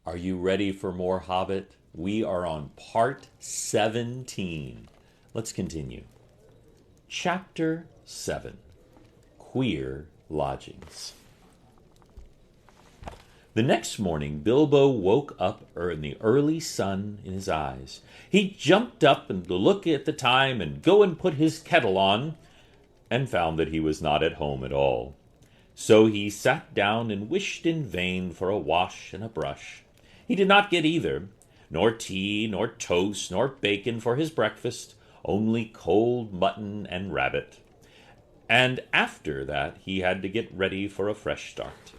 Are you ready for more Hobbit? We are on part 17. Let's continue. Chapter 7 Queer Lodgings. The next morning, Bilbo woke up in the early sun in his eyes. He jumped up and to look at the time and go and put his kettle on, and found that he was not at home at all. So he sat down and wished in vain for a wash and a brush. He did not get either, nor tea, nor toast, nor bacon for his breakfast, only cold mutton and rabbit. And after that he had to get ready for a fresh start.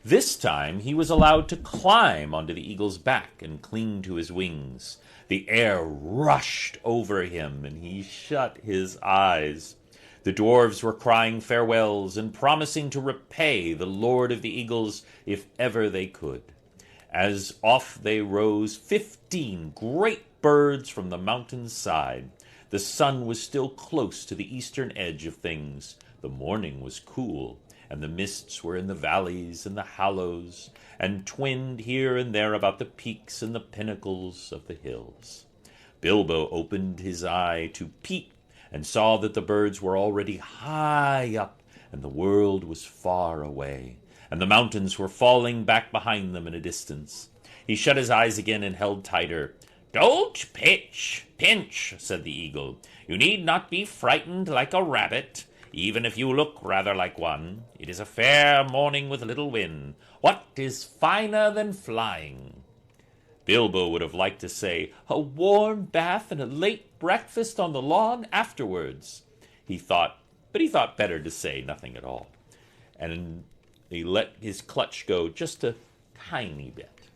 This time he was allowed to climb onto the eagle's back and cling to his wings. The air rushed over him, and he shut his eyes. The dwarves were crying farewells and promising to repay the Lord of the Eagles if ever they could. As off they rose 15 great birds from the mountain's side. The sun was still close to the eastern edge of things. The morning was cool, and the mists were in the valleys and the hollows, and twinned here and there about the peaks and the pinnacles of the hills. Bilbo opened his eye to peep, and saw that the birds were already high up, and the world was far away, and the mountains were falling back behind them in a distance. He shut his eyes again and held tighter. "Don't pinch," said the eagle. "You need not be frightened like a rabbit, even if you look rather like one. It is a fair morning with little wind. What is finer than flying?" Bilbo would have liked to say, "A warm bath and a late breakfast on the lawn afterwards." But he thought better to say nothing at all. And he let his clutch go just a tiny bit.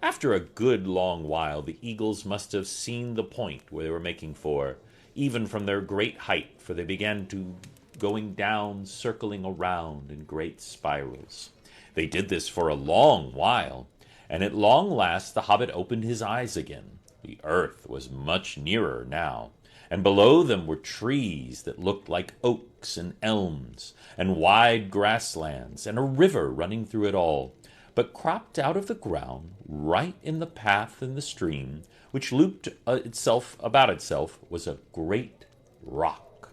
After a good long while, the eagles must have seen the point where they were making for, even from their great height, for they began to going down, circling around in great spirals. They did this for a long while, and at long last the hobbit opened his eyes again. The earth was much nearer now, and below them were trees that looked like oaks and elms, and wide grasslands, and a river running through it all. But cropped out of the ground, right in the path in the stream, which looped itself about itself, was a great rock,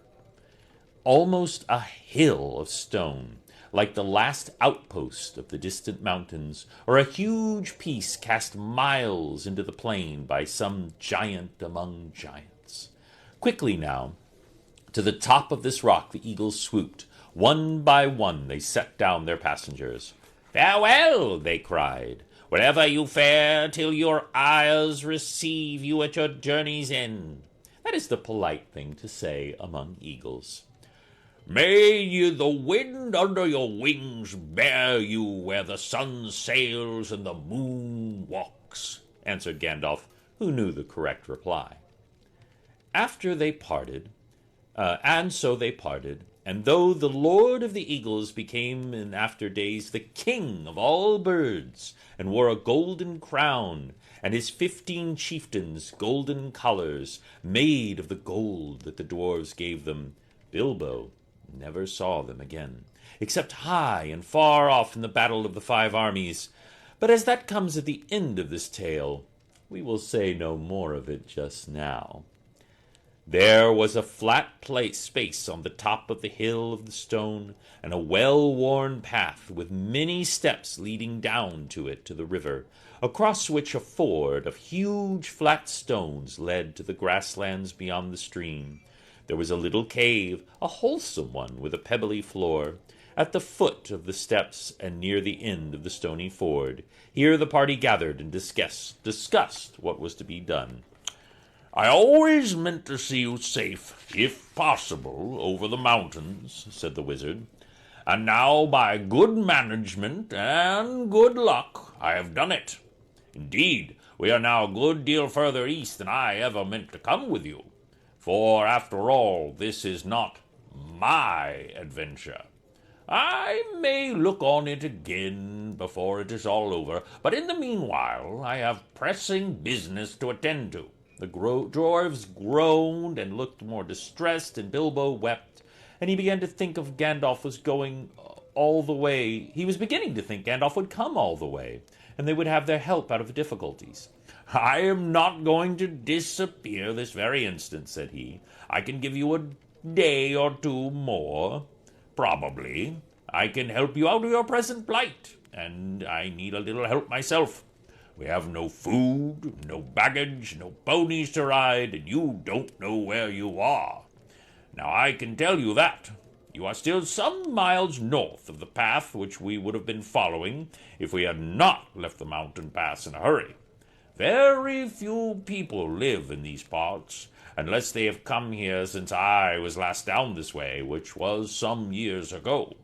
almost a hill of stone, like the last outpost of the distant mountains, or a huge piece cast miles into the plain by some giant among giants. Quickly now, to the top of this rock the eagles swooped. One by one they set down their passengers. "Farewell," they cried, "wherever you fare, till your eyes receive you at your journey's end." That is the polite thing to say among eagles. "May ye the wind under your wings bear you where the sun sails and the moon walks," answered Gandalf, who knew the correct reply. So they parted, and though the Lord of the Eagles became in after days the king of all birds, and wore a golden crown, and his 15 chieftains golden collars made of the gold that the dwarves gave them, Bilbo never saw them again, except high and far off in the battle of the 5 armies. But as that comes at the end of this tale, we will say no more of it just now. There was a flat space on the top of the hill of the stone, and a well-worn path with many steps leading down to it to the river, across which a ford of huge flat stones led to the grasslands beyond the stream. There was a little cave, a wholesome one with a pebbly floor, at the foot of the steps and near the end of the stony ford. Here the party gathered and discussed what was to be done. "I always meant to see you safe, if possible, over the mountains," said the wizard. "And now, by good management and good luck, I have done it. Indeed, we are now a good deal further east than I ever meant to come with you. For, after all, this is not my adventure. I may look on it again before it is all over, but in the meanwhile I have pressing business to attend to." The dwarves groaned and looked more distressed, and Bilbo wept, and he began to think of Gandalf was going all the way. He was beginning to think Gandalf would come all the way, and they would have their help out of difficulties. "I am not going to disappear this very instant," said he. "I can give you a day or two more. Probably. I can help you out of your present plight, and I need a little help myself. We have no food, no baggage, no ponies to ride, and you don't know where you are. Now I can tell you that. You are still some miles north of the path which we would have been following if we had not left the mountain pass in a hurry. Very few people live in these parts, unless they have come here since I was last down this way, which was some years ago.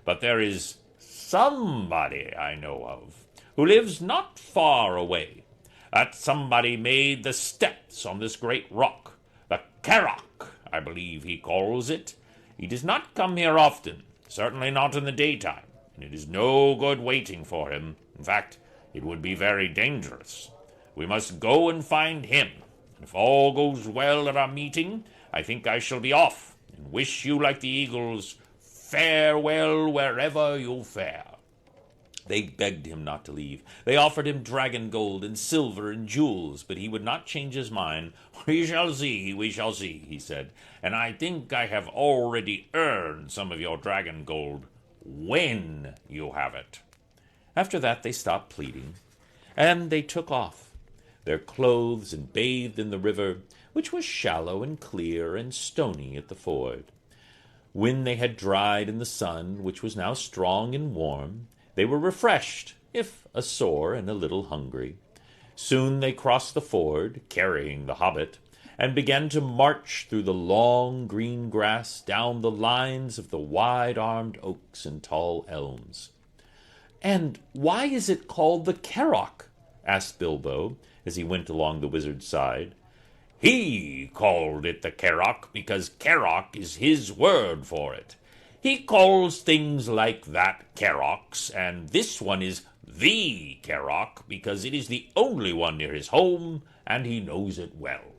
But there is somebody I know of who lives not far away. That somebody made the steps on this great rock, the Carrock, I believe he calls it. He does not come here often, certainly not in the daytime, and it is no good waiting for him. In fact, it would be very dangerous. We must go and find him. If all goes well at our meeting, I think I shall be off, and wish you, like the eagles, farewell wherever you fare." They begged him not to leave. They offered him dragon gold and silver and jewels, but he would not change his mind. We shall see, he said, "and I think I have already earned some of your dragon gold when you have it." After that they stopped pleading, and they took off their clothes and bathed in the river, which was shallow and clear and stony at the ford. When they had dried in the sun, which was now strong and warm, they were refreshed, if a sore and a little hungry. Soon they crossed the ford, carrying the Hobbit, and began to march through the long green grass down the lines of the wide-armed oaks and tall elms. "And why is it called the Carrock?" asked Bilbo, as he went along the wizard's side. "He called it the Carrock because Carrock is his word for it. He calls things like that Carrocks, and this one is the Carrock because it is the only one near his home, and he knows it well."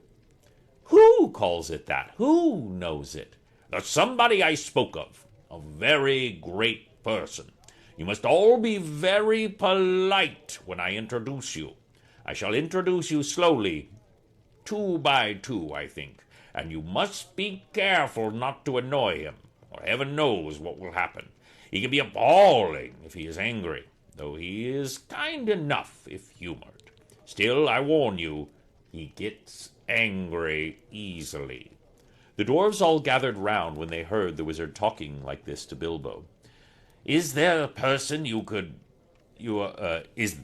"Who calls it that? Who knows it?" "The somebody I spoke of, a very great person. You must all be very polite when I introduce you. I shall introduce you slowly, 2 by 2, I think, and you must be careful not to annoy him, or heaven knows what will happen. He can be appalling if he is angry, though he is kind enough if humored. Still, I warn you, he gets angry easily." The dwarves all gathered round when they heard the wizard talking like this to Bilbo. "Is there a person is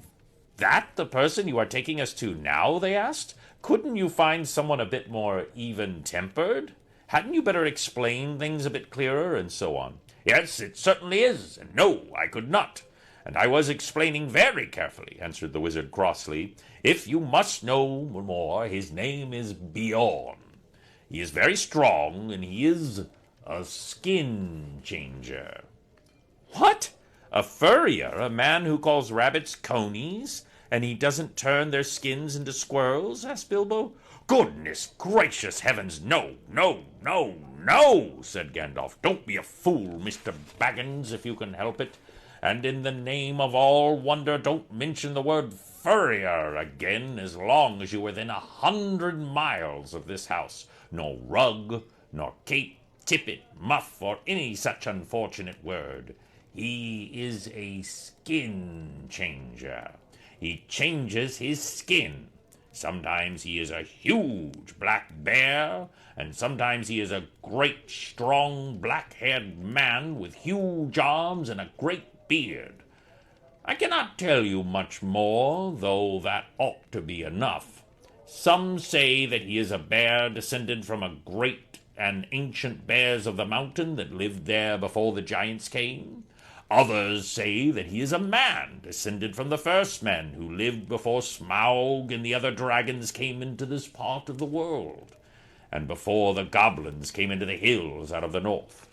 that the person you are taking us to now?" they asked. "Couldn't you find someone a bit more even-tempered? Hadn't you better explain things a bit clearer?" and so on. "Yes, it certainly is, and no, I could not. And I was explaining very carefully," answered the wizard crossly. "If you must know more, his name is Bjorn. He is very strong, and he is a skin changer." "What? A furrier? A man who calls rabbits conies, and he doesn't turn their skins into squirrels?" asked Bilbo. "Goodness gracious heavens, no, said Gandalf. "Don't be a fool, Mr. Baggins, if you can help it. And in the name of all wonder, don't mention the word furrier again as long as you're within 100 miles of this house. Nor rug, nor cape, tippet, muff, or any such unfortunate word. He is a skin changer. He changes his skin. Sometimes he is a huge black bear, and sometimes he is a great, strong, black-haired man with huge arms and a great beard. I cannot tell you much more, though that ought to be enough. Some say that he is a bear descended from a great and ancient bears of the mountain that lived there before the giants came. Others say that he is a man descended from the first men who lived before Smaug and the other dragons came into this part of the world, and before the goblins came into the hills out of the north.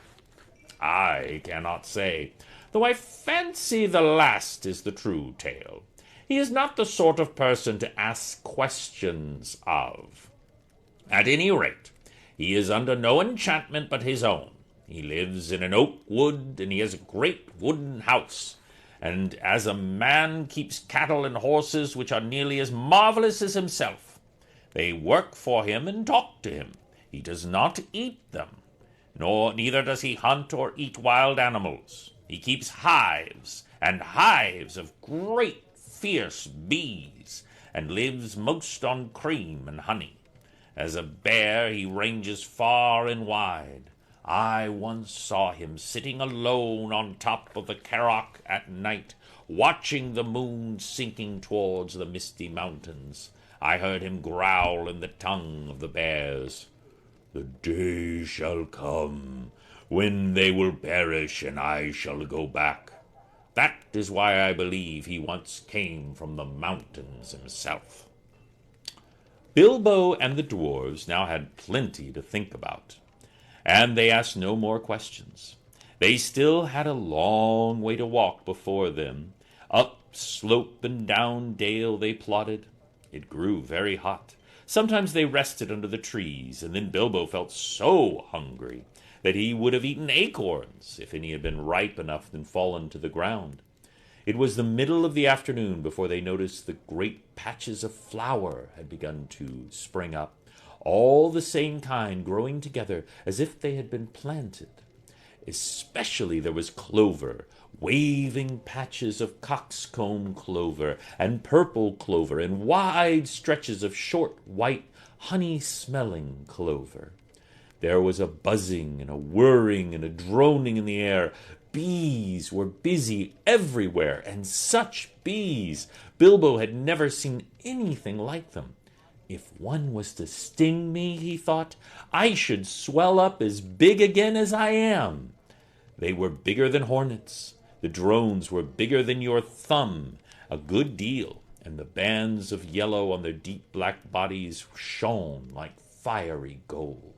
I cannot say, though I fancy the last is the true tale. He is not the sort of person to ask questions of. At any rate, he is under no enchantment but his own. He lives in an oak wood, and he has a great wooden house. and as a man keeps cattle and horses which are nearly as marvelous as himself. They work for him and talk to him. He does not eat them, neither does he hunt or eat wild animals. He keeps hives and hives of great fierce bees, and lives most on cream and honey. As a bear he ranges far and wide. I once saw him sitting alone on top of the Carrock at night, watching the moon sinking towards the misty mountains. I heard him growl in the tongue of the bears, "The day shall come when they will perish, and I shall go back." That is why I believe he once came from the mountains himself. Bilbo and the dwarves now had plenty to think about, and they asked no more questions. They still had a long way to walk before them. Up slope and down dale they plodded. It grew very hot. Sometimes they rested under the trees, and then Bilbo felt so hungry that he would have eaten acorns if any had been ripe enough and fallen to the ground. It was the middle of the afternoon before they noticed that great patches of flower had begun to spring up, all the same kind growing together as if they had been planted. Especially there was clover, waving patches of coxcomb clover and purple clover, and wide stretches of short, white, honey-smelling clover. There was a buzzing and a whirring and a droning in the air. Bees were busy everywhere, and such bees! Bilbo had never seen anything like them. If one was to sting me, he thought, I should swell up as big again as I am. They were bigger than hornets. The drones were bigger than your thumb, a good deal, and the bands of yellow on their deep black bodies shone like fiery gold.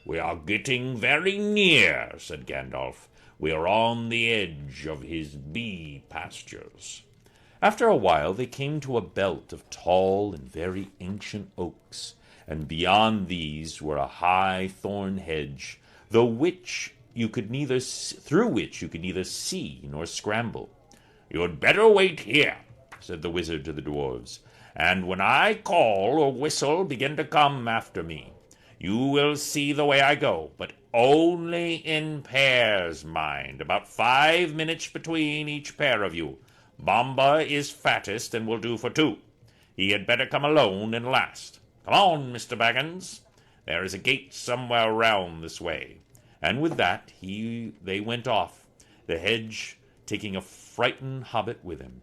"We are getting very near," said Gandalf. "We are on the edge of his bee pastures." After a while they came to a belt of tall and very ancient oaks, and beyond these were a high thorn hedge, through which you could neither see nor scramble. "You had better wait here," said the wizard to the dwarves, "and when I call or whistle, begin to come after me. You will see the way I go, but only in pairs, mind, about 5 minutes between each pair of you. Bomba is fattest and will do for 2. He had better come alone and last. Come on, Mr. Baggins. There is a gate somewhere round this way." And with that they went off, the hedge taking a frightened hobbit with him.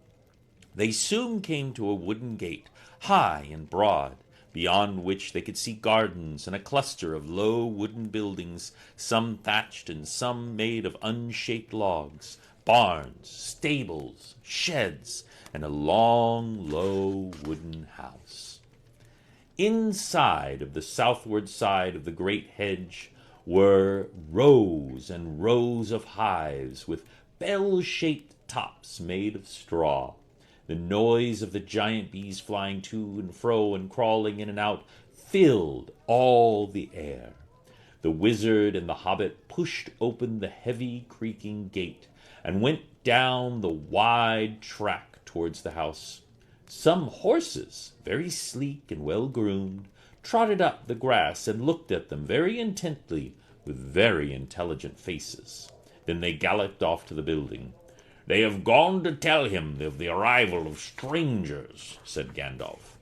They soon came to a wooden gate, high and broad, beyond which they could see gardens and a cluster of low wooden buildings, some thatched and some made of unshaped logs, barns, stables, sheds, and a long, low wooden house. Inside of the southward side of the great hedge were rows and rows of hives with bell-shaped tops made of straw. The noise of the giant bees flying to and fro and crawling in and out filled all the air. The wizard and the hobbit pushed open the heavy creaking gate and went down the wide track towards the house. Some horses, very sleek and well-groomed, trotted up the grass and looked at them very intently with very intelligent faces. Then they galloped off to the building. "They have gone to tell him of the arrival of strangers," said Gandalf.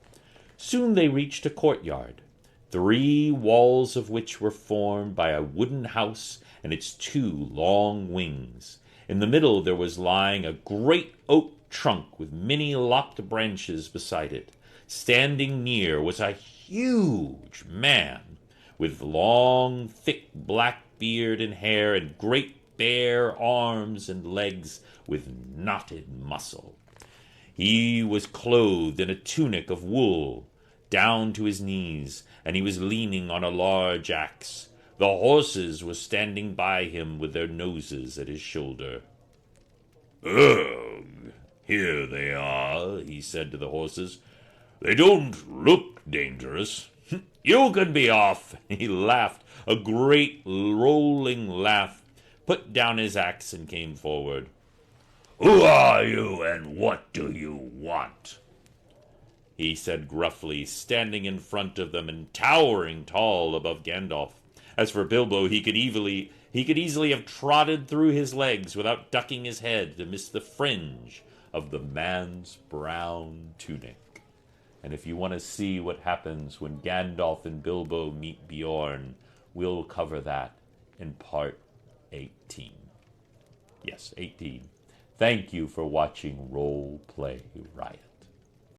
Soon they reached a courtyard, 3 walls of which were formed by a wooden house and its 2 long wings. In the middle there was lying a great oak trunk with many lopped branches beside it. Standing near was a huge man with long, thick black beard and hair and great bare arms and legs with knotted muscle. He was clothed in a tunic of wool down to his knees, and he was leaning on a large axe. The horses were standing by him with their noses at his shoulder. "Ugh, here they are," he said to the horses. "They don't look dangerous. You can be off." He laughed, a great rolling laugh, put down his axe, and came forward. "Who are you, and what do you want?" he said gruffly, standing in front of them and towering tall above Gandalf. As for Bilbo, he could easily have trotted through his legs without ducking his head to miss the fringe of the man's brown tunic. And if you want to see what happens when Gandalf and Bilbo meet Bjorn, we'll cover that in part 18. Yes, 18. Thank you for watching Role Play Riot.